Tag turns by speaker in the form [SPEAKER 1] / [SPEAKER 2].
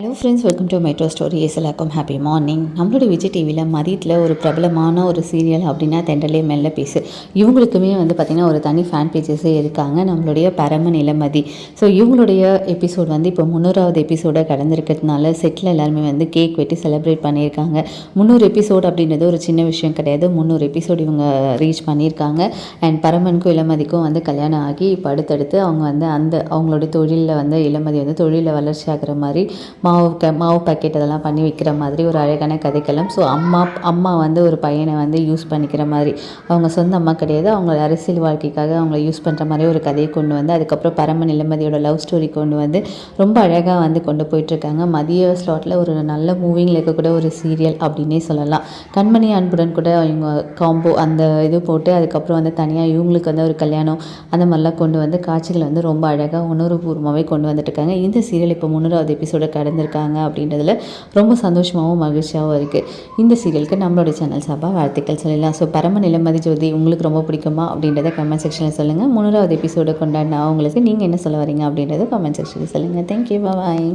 [SPEAKER 1] Hello friends, welcome to metro stories. எல்லாருக்கும் happy morning. நம்மளோட விஜய் டிவியில் மதியத்தில் ஒரு பிரபலமான ஒரு சீரியல் அப்படின்னா தென்றலே மெல்ல பேசு. இவங்களுக்குமே பார்த்திங்கன்னா ஒரு தனி ஃபேன் பேஜஸே இருக்காங்க, நம்மளுடைய பரம நிலமதி. ஸோ இவங்களுடைய எபிசோட் இப்போ 300வது எபிசோடை கடந்திருக்கிறதுனால செட்டில் எல்லாருமே கேக் வெட்டி செலிப்ரேட் பண்ணியிருக்காங்க. 300 எபிசோடு அப்படின்றது ஒரு சின்ன விஷயம் கிடையாது. 300 எபிசோடு இவங்க ரீச் பண்ணியிருக்காங்க. அண்ட் பரமனுக்கும் இளமதிக்கும் கல்யாணம் ஆகி இப்போ அடுத்தடுத்து அவங்க அவங்களுடைய தொழிலில் இளமதி தொழிலில் வளர்ச்சி ஆகிற மாதிரி மாவு பாக்கெட் அதெல்லாம் பண்ணி வைக்கிற மாதிரி ஒரு அழகான கதைக்களம். ஸோ அம்மா ஒரு பையனை யூஸ் பண்ணிக்கிற மாதிரி, அவங்க சொந்த அம்மா கிடையாது, அவங்க அரசியல் வாழ்க்கைக்காக அவங்கள யூஸ் பண்ணுற மாதிரி ஒரு கதையை கொண்டு அதுக்கப்புறம் பரம நிலமதியோட லவ் ஸ்டோரி கொண்டு ரொம்ப அழகாக கொண்டு போயிட்டுருக்காங்க. மதிய ஸ்லாட்டில் ஒரு நல்ல மூவிங்கில் இருக்கக்கூட ஒரு சீரியல் அப்படின்னே சொல்லலாம். கண்மணி அன்புடன் கூட அவங்க காம்போ அந்த இது போட்டு அதுக்கப்புறம் தனியாக இவங்களுக்கு ஒரு கல்யாணம் அந்த மாதிரிலாம் கொண்டு காட்சிகள் ரொம்ப அழகாக உணர்வுபூர்வமாகவே கொண்டு வந்துட்டுருக்காங்க. இந்த சீரியல் இப்போ 300வது எபிசோட கடந்திருக்காங்க அப்படின்றதுல ரொம்ப சந்தோஷமாகவும் மகிழ்ச்சியாகவும் இருக்குது. இந்த சீரியலுக்கு நம்மளோட சேனல் சார்பாக வாழ்த்துக்கள் சொல்லலாம். ஸோ பரம நிலமதி ஜோதி உங்களுக்கு ரொம்ப பிடிக்குமா அப்படின்றத கமெண்ட் செக்ஷனில் சொல்லுங்கள். 300வது எபிசோட கொண்டாடின அவங்களுக்கு நீங்கள் என்ன சொல்ல வரீங்க அப்படின்றத கமெண்ட் செக்ஷனில் சொல்லுங்கள். தேங்க்யூ, பாய்.